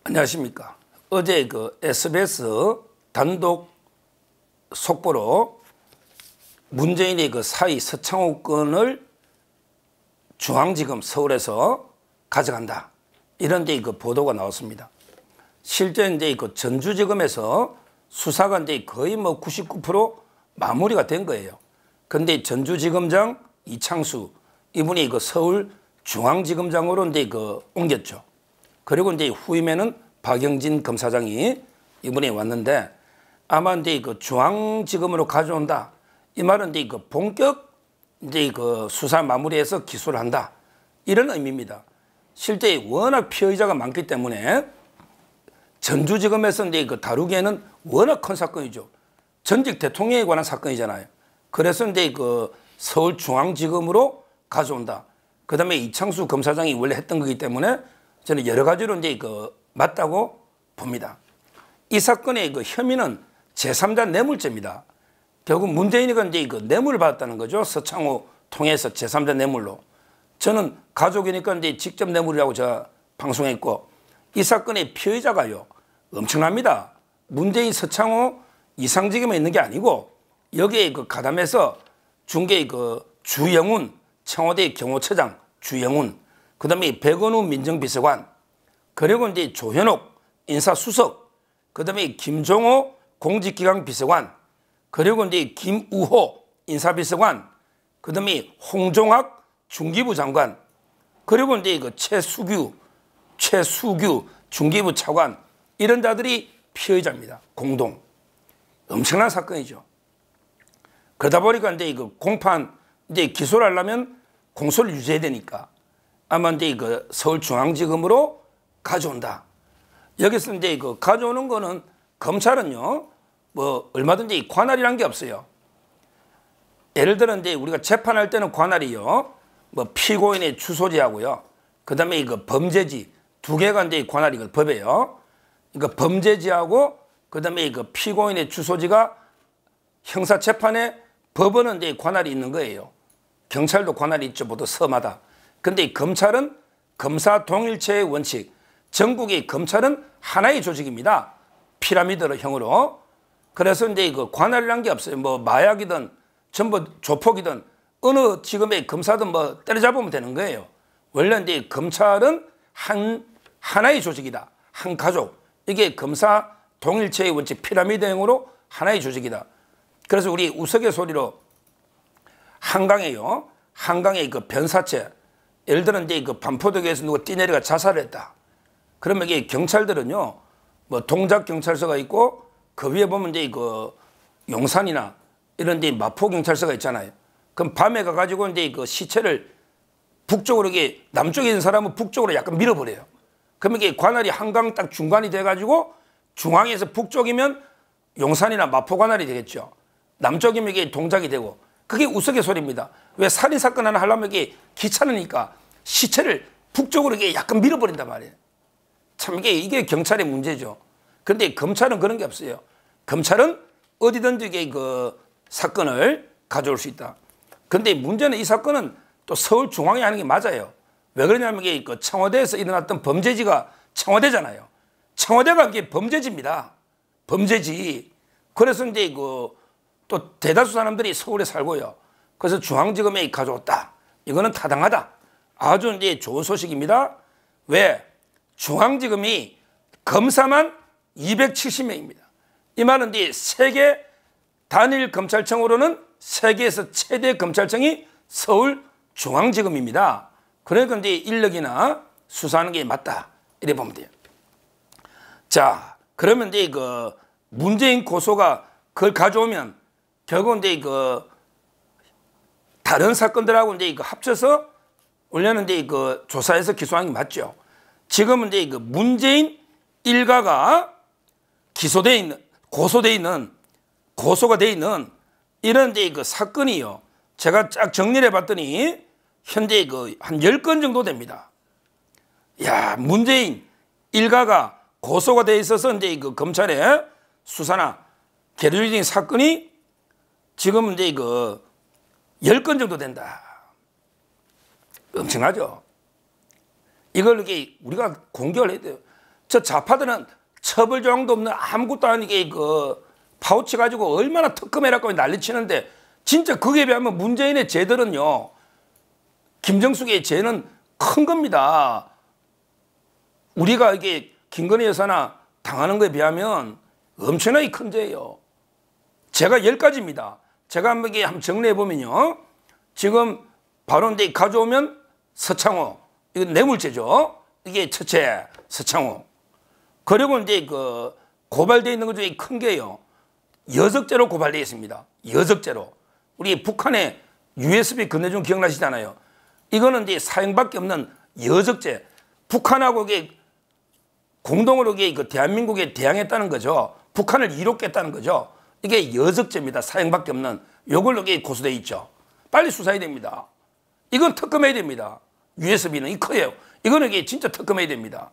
안녕하십니까. 어제 그 SBS 단독 속보로 문재인의 그 사위 서창호 건을 중앙지검 서울에서 가져간다. 이런 데 그 보도가 나왔습니다. 실제 이제 그 전주지검에서 수사가 이제 거의 뭐 99% 마무리가 된 거예요. 근데 전주지검장 이창수 이분이 그 서울 중앙지검장으로 이제 그 옮겼죠. 그리고 이제 후임에는 박영진 검사장이 이번에 왔는데 아마 이제 그 중앙지검으로 가져온다. 이 말은 이제 그 본격 이제 그 수사 마무리해서 기소를 한다. 이런 의미입니다. 실제 워낙 피의자가 많기 때문에 전주지검에서 이제 그 다루기에는 워낙 큰 사건이죠. 전직 대통령에 관한 사건이잖아요. 그래서 이제 그 서울중앙지검으로 가져온다. 그 다음에 이창수 검사장이 원래 했던 거기 때문에 저는 여러 가지로 이제 그 맞다고 봅니다. 이 사건의 그 혐의는 제3자 뇌물죄입니다. 결국 문재인이가 이제 그 뇌물을 받았다는 거죠. 서창호 통해서 제3자 뇌물로. 저는 가족이니까 이제 직접 뇌물이라고 제가 방송했고, 이 사건의 피의자가요 엄청납니다. 문재인, 서창호, 이상지검에 있는 게 아니고 여기에 그 가담해서 중개의 그 주영훈, 청와대 경호처장 주영훈, 그 다음에 백원우 민정비서관, 그리고 이제 조현옥 인사수석, 그 다음에 김종호 공직기강 비서관, 그리고 이제 김우호 인사비서관, 그 다음에 홍종학 중기부 장관, 그리고 이제 그 최수규 중기부 차관, 이런 자들이 피의자입니다. 공동. 엄청난 사건이죠. 그러다 보니까 이제 그 공판 이제 기소를 하려면 공소를 유지해야 되니까 아마 이제 그 서울중앙지검으로 가져온다. 여기서 이제 그 가져오는 거는 검찰은요 뭐 얼마든지 관할이란 게 없어요. 예를 들어 이제 우리가 재판할 때는 관할이요 뭐 피고인의 주소지하고요 그 다음에 그 범죄지 두 개가 이제 관할이고 법에요. 그러니까 범죄지하고 그 다음에 그 피고인의 주소지가 형사 재판에 법원은 이제 관할이 있는 거예요. 경찰도 관할이 있죠. 모두 서마다. 근데 검찰은 검사 동일체의 원칙. 전국의 검찰은 하나의 조직입니다. 피라미드형으로. 그래서 이제 그 관할이란 게 없어요. 뭐 마약이든 전부 조폭이든 어느 지검의 검사든 뭐 때려잡으면 되는 거예요. 원래 이제 검찰은 하나의 조직이다. 한 가족. 이게 검사 동일체의 원칙 피라미드형으로 하나의 조직이다. 그래서 우리 우스갯소리로 한강에요. 한강의 그 변사체. 예를 들어 이제 그 반포도교에서 누가 뛰내려가 자살을 했다. 그러면 이게 경찰들은요, 뭐 동작 경찰서가 있고 그 위에 보면 이제 그 용산이나 이런 데 마포 경찰서가 있잖아요. 그럼 밤에 가가지고 이제 그 시체를 북쪽으로 이게 남쪽에 있는 사람은 북쪽으로 약간 밀어버려요. 그러면 이게 관할이 한강 딱 중간이 돼가지고 중앙에서 북쪽이면 용산이나 마포 관할이 되겠죠. 남쪽이면 이게 동작이 되고. 그게 우스갯소리입니다. 왜 살인사건 하나 하려면 이게 귀찮으니까 시체를 북쪽으로 이게 약간 밀어버린단 말이에요. 참 이게 경찰의 문제죠. 그런데 검찰은 그런 게 없어요. 검찰은 어디든지 이게 그 사건을 가져올 수 있다. 그런데 문제는 이 사건은 또 서울 중앙에 하는 게 맞아요. 왜 그러냐면 이게 그 청와대에서 일어났던 범죄지가 청와대잖아요. 청와대가 이게 범죄지입니다. 범죄지. 그래서 이제 그 또 대다수 사람들이 서울에 살고요. 그래서 중앙지검에 가져왔다. 이거는 타당하다. 아주 이제 좋은 소식입니다. 왜? 중앙지검이 검사만 270명입니다. 이 말은 이제 세계 단일 검찰청으로는 세계에서 최대 검찰청이 서울 중앙지검입니다. 그러니까 이제 인력이나 수사하는 게 맞다. 이래 보면 돼요. 자, 그러면 이제 그 문재인 고소가 그걸 가져오면 결국 이제 그 다른 사건들하고 이제 그 합쳐서 원래는 이제 그 조사해서 기소한 게 맞죠. 지금은 이제 그 문재인 일가가 기소돼 있는, 고소가 돼 있는 이런 이제 그 사건이요. 제가 쫙 정리를 해봤더니 현재 그 한 10건 정도 됩니다. 야, 문재인 일가가 고소가 돼 있어서 이제 그 검찰의 수사나 계류적인 사건이 지금 이제 그 10건 정도 된다. 엄청나죠? 이걸 이렇게 우리가 공개를 해야 돼요. 저 좌파들은 처벌 조항도 없는 아무것도 아니게 그 파우치 가지고 얼마나 특검해라고 난리치는데 진짜 거기에 비하면 문재인의 죄들은요, 김정숙의 죄는 큰 겁니다. 우리가 이게 김건희 여사나 당하는 거에 비하면 엄청나게 큰 죄예요. 제가 10가지입니다. 제가 한번 정리해 보면요, 지금 바로 이제 가져오면 서창호, 이건 뇌물죄죠. 이게 첫째, 서창호. 그리고 이제 그 고발되어 있는 것 중에 큰 게요, 여적죄로 고발되어 있습니다. 여적죄로. 우리 북한의 USB 건네준 기억나시잖아요. 이거는 이제 사형밖에 없는 여적죄. 북한하고 이게 공동으로 그 대한민국에 대항했다는 거죠. 북한을 이롭겠다는 거죠. 이게 여적죄입니다. 사형밖에 없는. 요걸로 고소돼 있죠. 빨리 수사해야 됩니다. 이건 특검해야 됩니다. USB는 이 커요. 이거는 진짜 특검해야 됩니다.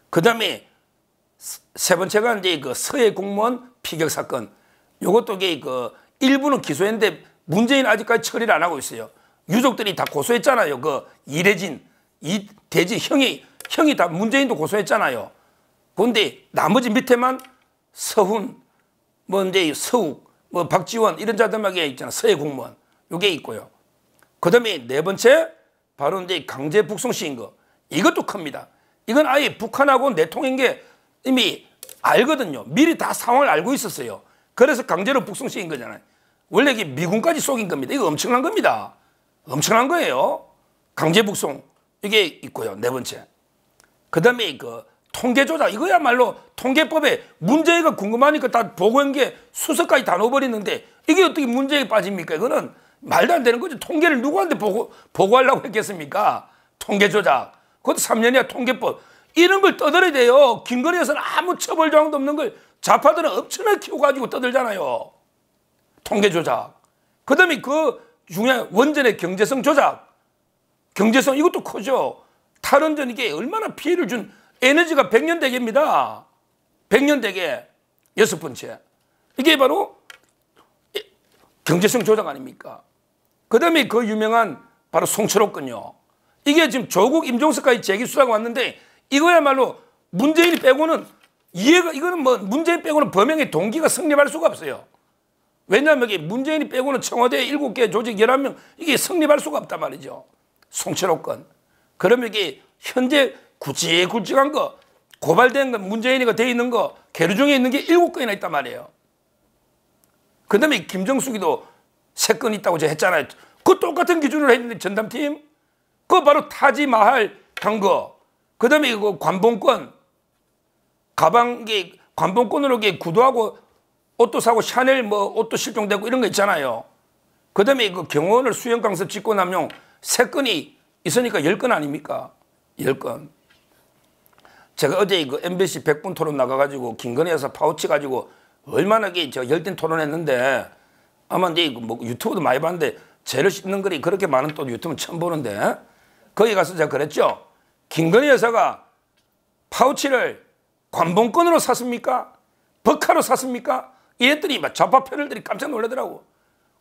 그 다음에 세 번째가 이제 그 서해 공무원 피격 사건. 요것도 그 일부는 기소했는데 문재인 아직까지 처리를 안 하고 있어요. 유족들이 다 고소했잖아요. 그 이대진, 이대진 형이 다 문재인도 고소했잖아요. 그런데 나머지 밑에만 서훈, 뭐 이제 서욱, 뭐 박지원 이런 자들만 있잖아. 서해 공무원. 요게 있고요. 그 다음에 네 번째 바로 이제 강제 북송 시킨 거. 이것도 큽니다. 이건 아예 북한하고 내통인 게 이미 알거든요. 미리 다 상황을 알고 있었어요. 그래서 강제로 북송시킨 거잖아요. 원래 이게 미군까지 쏘긴 겁니다. 이거 엄청난 겁니다. 엄청난 거예요. 강제 북송. 이게 있고요. 네 번째. 그 다음에 그 통계 조작. 이거야말로 통계법에 문제가 궁금하니까 다 보고한 게 수석까지 다 넣어버리는데 이게 어떻게 문제에 빠집니까? 이거는 말도 안 되는 거죠. 통계를 누구한테 보고하려고 했겠습니까? 통계 조작. 그것도 3년이야 통계법. 이런 걸 떠들어야 돼요. 김건희 여사는 아무 처벌 조항도 없는 걸 좌파들은 엄청나게 키워가지고 떠들잖아요. 통계 조작. 그 다음에 그 중요한 원전의 경제성 조작. 경제성 이것도 크죠. 탈원전 이게 얼마나 피해를 준 에너지가 100년 대계입니다. 100년 대계. 여섯 번째. 이게 바로 경제성 조작 아닙니까? 그 다음에 그 유명한 바로 송철호 건요. 이게 지금 조국 임종석까지 재기수사가 왔는데 이거야말로 문재인이 빼고는 이거는 뭐 문재인 빼고는 범행의 동기가 성립할 수가 없어요. 왜냐하면 이게 문재인이 빼고는 청와대 7개 조직 11명 이게 성립할 수가 없단 말이죠. 송철호 건. 그러면 이게 현재 굵직굵직한 거 고발된 거 문재인이가 돼 있는 거 계류 중에 있는 게 7건이나 있단 말이에요. 그 다음에 김정숙이도 3건 있다고 제가 했잖아요. 그 똑같은 기준으로 했는데 전담팀 그거 바로 타지마할 간 거. 그 다음에 이거 관봉권 가방 관봉권으로 구두하고 옷도 사고 샤넬 뭐 옷도 실종되고 이런 거 있잖아요. 그 다음에 그 경호원을 수영 강습 직권 남용 3건이 있으니까 10건 아닙니까? 10건. 제가 어제 그 MBC 100분 토론 나가가지고 김건희 여사 파우치 가지고 얼마나 열띤 토론했는데 아마 이제 뭐 유튜브도 많이 봤는데 죄를 씹는 글이 그렇게 많은 또 유튜브는 처음 보는데 거기 가서 제가 그랬죠. 김건희 여사가 파우치를 관봉권으로 샀습니까? 버카로 샀습니까? 이랬더니 좌파 패널들이 깜짝 놀라더라고.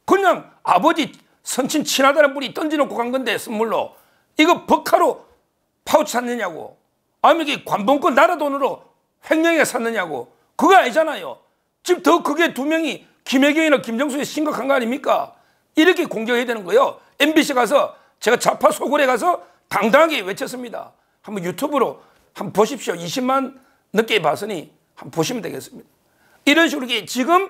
그냥 아버지 선친 친하다는 분이 던져놓고 간 건데 선물로 이거 버카로 파우치 샀느냐고. 아니면 이게 관봉권 나라 돈으로 횡령해 샀느냐고. 그거 아니잖아요. 지금 더 크게 두 명이 김혜경이나 김정숙이 심각한 거 아닙니까? 이렇게 공격해야 되는 거예요. MBC 가서 제가 좌파 소굴에 가서 당당하게 외쳤습니다. 한번 유튜브로 한번 보십시오. 20만 넘게 봤으니 한번 보시면 되겠습니다. 이런 식으로 지금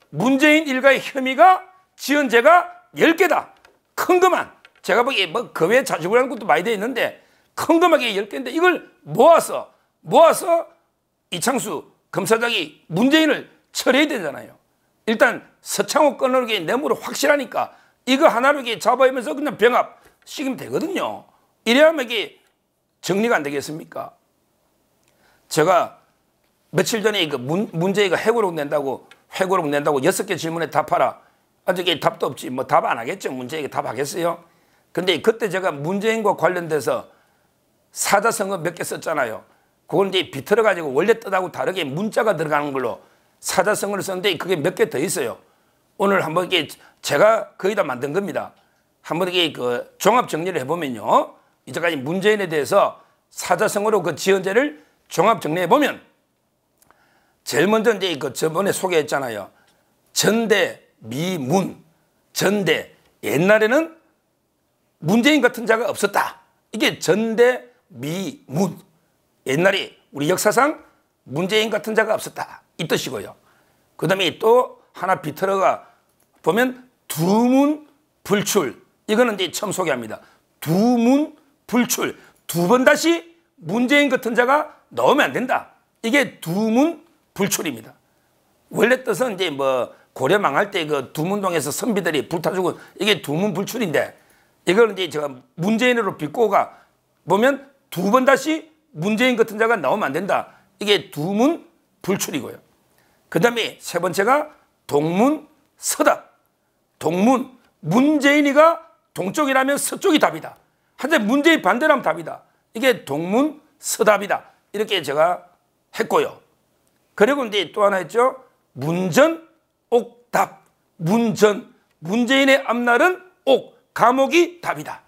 문재인 일가의 혐의가 지은 죄가 10개다. 큰 것만. 제가 보기에 뭐 그 외에 자주고 하는 것도 많이 돼 있는데 큰 것만이 10개인데 이걸 모아서 이창수 검사장이 문재인을 처리해야 되잖아요. 일단 서창호 건으로 뇌물을 확실하니까 이거 하나로 잡아오면서 그냥 병합 시키면 되거든요. 이래야만 이게 정리가 안 되겠습니까? 제가 며칠 전에 그 문재인가 회고록 낸다고 6개 질문에 답하라. 아직 답도 없지. 뭐 답 안 하겠죠. 문재인이 답하겠어요. 근데 그때 제가 문재인과 관련돼서 사자성어 몇 개 썼잖아요. 그걸 이제 비틀어가지고 원래 뜻하고 다르게 문자가 들어가는 걸로 사자성어를 썼는데 그게 몇 개 더 있어요. 오늘 한번 제가 거의 다 만든 겁니다. 한번 종합 정리를 해보면요. 이제까지 문재인에 대해서 사자성어로 그 지은 죄를 종합 정리해 보면 제일 먼저 이제 그 저번에 소개했잖아요. 전대 미문. 전대. 옛날에는 문재인 같은 자가 없었다. 이게 전대 미문. 옛날에 우리 역사상 문재인 같은 자가 없었다. 이 뜻이고요. 그 다음에 또 하나 비틀어가 보면 두문 불출. 이거는 이제 처음 소개합니다. 두문 불출. 두 번 다시 문재인 같은 자가 나오면 안 된다. 이게 두문 불출입니다. 원래 뜻은 이제 뭐 고려 망할 때 그 두문동에서 선비들이 불타 죽은 이게 두문 불출인데 이걸 이제 제가 문재인으로 비꼬가 보면 두 번 다시 문재인 같은 자가 나오면 안 된다. 이게 두문 불출이고요. 그 다음에 세 번째가 동문 서답. 동문. 문재인이가 동쪽이라면 서쪽이 답이다. 한데 문재인 반대라면 답이다. 이게 동문 서답이다. 이렇게 제가 했고요. 그리고 이제 또 하나 했죠. 문전 옥답. 문전. 문재인의 앞날은 옥. 감옥이 답이다.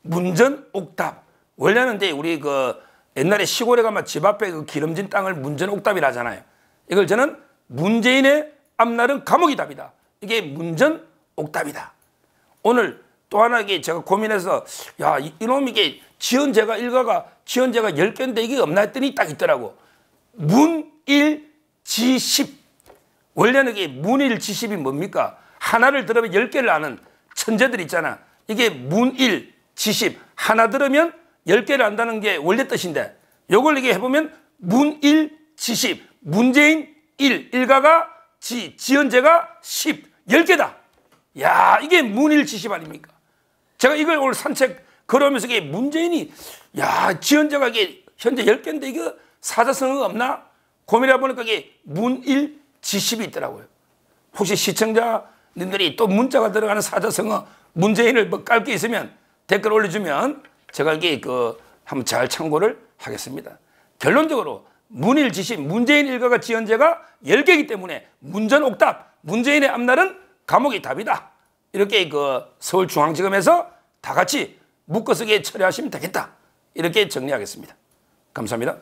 문전 옥답. 원래는 이제 우리 그 옛날에 시골에 가면 집 앞에 그 기름진 땅을 문전 옥답이라 하잖아요. 이걸 저는 문재인의 앞날은 감옥이 답이다. 이게 문전 옥답이다. 오늘 또 하나 이게 제가 고민해서 야 이놈 이게 지연제가 일가가 지연제가 10개인데 이게 없나 했더니 딱 있더라고. 문일지십. 원래는 이게 문일지십이 뭡니까? 하나를 들으면 10개를 아는 천재들 있잖아. 이게 문일지십. 하나 들으면 10개를 안다는 게 원래 뜻인데 요걸 이게 해보면 문일지십. 문재인 1, 일가가 지연제가 10, 10개다. 야 이게 문일지십 아닙니까? 제가 이걸 오늘 산책 걸어오면서 이게 문재인이 야 지연제가 이게 현재 10개인데 이거 사자성어가 없나? 고민해 보니까 이게 문일지십이 있더라고요. 혹시 시청자님들이 또 문자가 들어가는 사자성어 문재인을 뭐 깔 게 있으면 댓글 올려주면 제가 이게 그 한번 잘 참고를 하겠습니다. 결론적으로 문일지십 문재인 일가가 지연제가 10개이기 때문에 문전옥답 문재인의 앞날은 감옥이 답이다. 이렇게 그 서울중앙지검에서 다 같이 묶어서 처리하시면 되겠다. 이렇게 정리하겠습니다. 감사합니다.